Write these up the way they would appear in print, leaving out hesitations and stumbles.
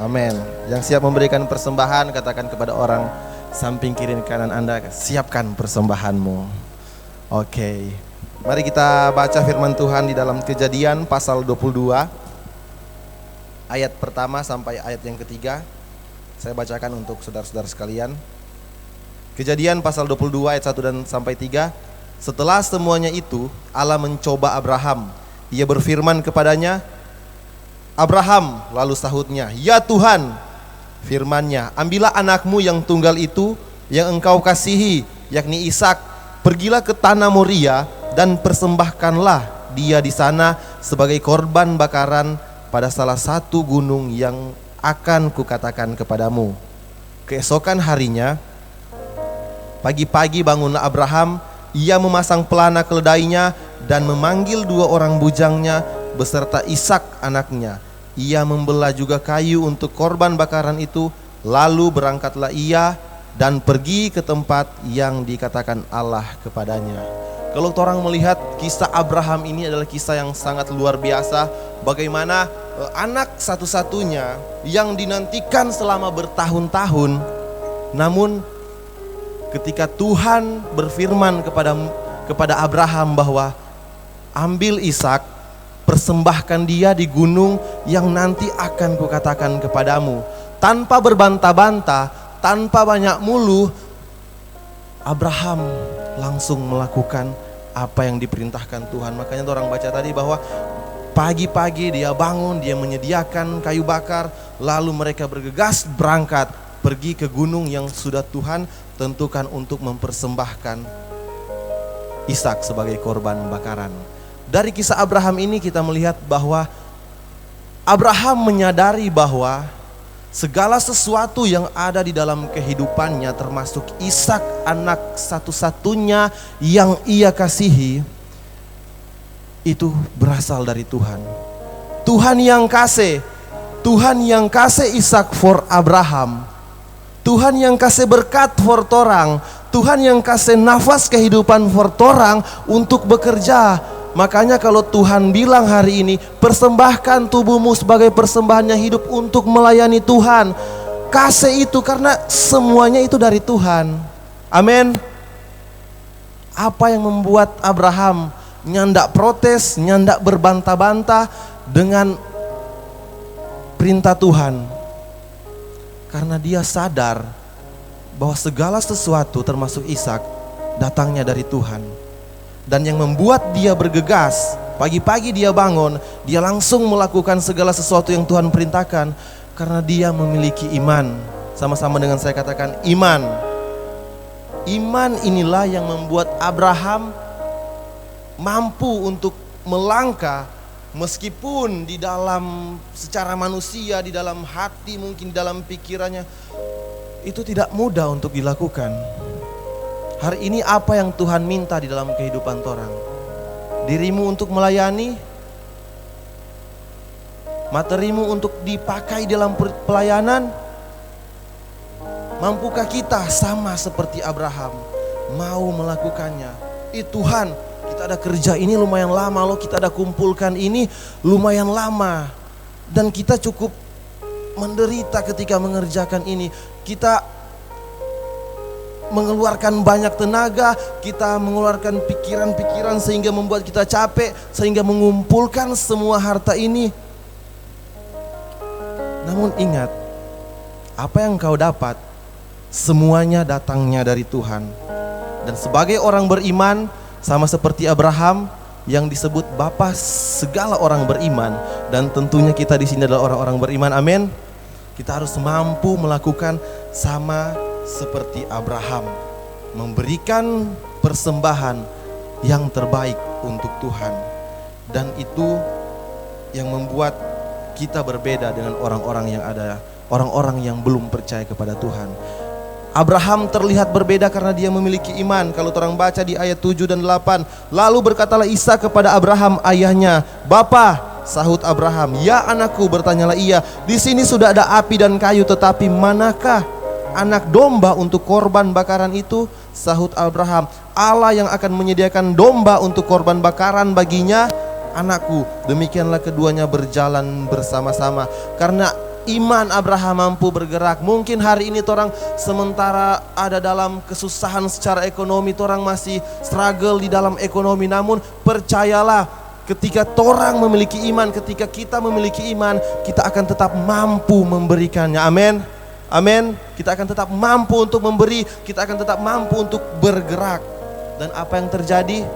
Amin. Yang siap memberikan persembahan, katakan kepada orang samping kiri kanan Anda, siapkan persembahanmu. Oke. Mari kita baca firman Tuhan di dalam Kejadian pasal 22 ayat pertama sampai ayat yang ketiga. Saya bacakan untuk saudara-saudara sekalian. Kejadian pasal 22 ayat 1 dan sampai 3. Setelah semuanya itu, Allah mencoba Abraham. Ia berfirman kepadanya, Abraham, lalu sahutnya, ya Tuhan. Firman-Nya, ambillah anakmu yang tunggal itu, yang engkau kasihi, yakni Ishak, pergilah ke tanah Moria dan persembahkanlah dia di sana sebagai korban bakaran pada salah satu gunung yang akan kukatakan kepadamu. Keesokan harinya, pagi-pagi bangunlah Abraham, ia memasang pelana keledainya dan memanggil 2 orang bujangnya beserta Ishak anaknya. Ia membelah juga kayu untuk korban bakaran itu, lalu berangkatlah ia dan pergi ke tempat yang dikatakan Allah kepadanya. Kalau orang melihat kisah Abraham ini adalah kisah yang sangat luar biasa. Bagaimana anak satu-satunya yang dinantikan selama bertahun-tahun, namun ketika Tuhan berfirman kepada Abraham bahwa ambil Ishak, persembahkan dia di gunung yang nanti akan kukatakan kepadamu. Tanpa berbantah-bantah, tanpa banyak mulu, Abraham langsung melakukan apa yang diperintahkan Tuhan. Makanya orang baca tadi bahwa pagi-pagi dia bangun, dia menyediakan kayu bakar, lalu mereka bergegas berangkat pergi ke gunung yang sudah Tuhan tentukan untuk mempersembahkan Ishak sebagai korban bakaran. Dari kisah Abraham ini kita melihat bahwa Abraham menyadari bahwa segala sesuatu yang ada di dalam kehidupannya, termasuk Ishak anak satu-satunya yang ia kasihi, itu berasal dari Tuhan. Tuhan yang kasih Ishak for Abraham. Tuhan yang kasih berkat for torang. Tuhan yang kasih nafas kehidupan for torang untuk bekerja. Makanya kalau Tuhan bilang hari ini, persembahkan tubuhmu sebagai persembahannya hidup untuk melayani Tuhan. Kasih itu karena semuanya itu dari Tuhan. Amin. Apa yang membuat Abraham nyandak protes, nyandak berbantah-bantah dengan perintah Tuhan? Karena dia sadar bahwa segala sesuatu termasuk Ishak datangnya dari Tuhan. Dan yang membuat dia bergegas, pagi-pagi dia bangun, dia langsung melakukan segala sesuatu yang Tuhan perintahkan, karena dia memiliki iman. Sama-sama dengan saya katakan iman. Iman inilah yang membuat Abraham mampu untuk melangkah, meskipun di dalam secara manusia, di dalam hati, mungkin di dalam pikirannya, itu tidak mudah untuk dilakukan. Hari ini apa yang Tuhan minta di dalam kehidupan orang? Dirimu untuk melayani, materimu untuk dipakai dalam pelayanan. Mampukah kita sama seperti Abraham mau melakukannya? Tuhan, kita ada kerja ini lumayan lama loh, kita ada kumpulkan ini lumayan lama, dan kita cukup menderita ketika mengerjakan ini. Kita mengeluarkan banyak tenaga, kita mengeluarkan pikiran-pikiran sehingga membuat kita capek, sehingga mengumpulkan semua harta ini. Namun ingat, apa yang kau dapat semuanya datangnya dari Tuhan. Dan sebagai orang beriman, sama seperti Abraham yang disebut bapa segala orang beriman, dan tentunya kita di sini adalah orang-orang beriman. Amin. Kita harus mampu melakukan sama seperti Abraham, memberikan persembahan yang terbaik untuk Tuhan. Dan itu yang membuat kita berbeda dengan orang-orang yang ada, orang-orang yang belum percaya kepada Tuhan. Abraham terlihat berbeda karena dia memiliki iman. Kalau orang baca di ayat 7 dan 8, lalu berkatalah Ishak kepada Abraham ayahnya, "Bapa," sahut Abraham. "Ya anakku," bertanyalah ia, "di sini sudah ada api dan kayu, tetapi manakah anak domba untuk korban bakaran itu?" Sahut Abraham, "Allah yang akan menyediakan domba untuk korban bakaran baginya, anakku." Demikianlah keduanya berjalan bersama-sama. Karena iman Abraham mampu bergerak. Mungkin hari ini torang sementara ada dalam kesusahan secara ekonomi, torang masih struggle di dalam ekonomi, namun percayalah, ketika torang memiliki iman, ketika kita memiliki iman, kita akan tetap mampu memberikannya. Amin. Amin. Kita akan tetap mampu untuk memberi, kita akan tetap mampu untuk bergerak. Dan apa yang terjadi?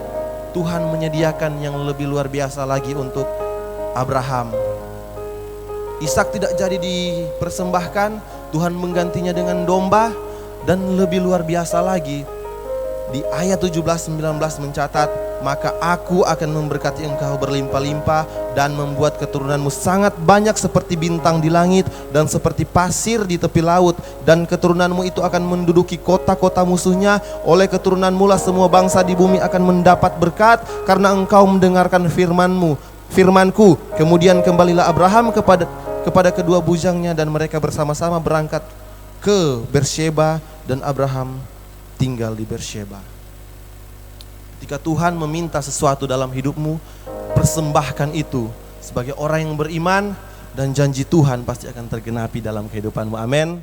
Tuhan menyediakan yang lebih luar biasa lagi untuk Abraham. Ishak tidak jadi dipersembahkan, Tuhan menggantinya dengan domba. Dan lebih luar biasa lagi, di ayat 17-19 mencatat, maka aku akan memberkati engkau berlimpah-limpah dan membuat keturunanmu sangat banyak seperti bintang di langit dan seperti pasir di tepi laut, dan keturunanmu itu akan menduduki kota-kota musuhnya. Oleh keturunanmu lah semua bangsa di bumi akan mendapat berkat, karena engkau mendengarkan firmanku. Kemudian kembalilah Abraham kepada kedua bujangnya, dan mereka bersama-sama berangkat ke Bersheba, dan Abraham tinggal di Bersheba. Ketika Tuhan meminta sesuatu dalam hidupmu, persembahkan itu sebagai orang yang beriman, dan janji Tuhan pasti akan tergenapi dalam kehidupanmu. Amin.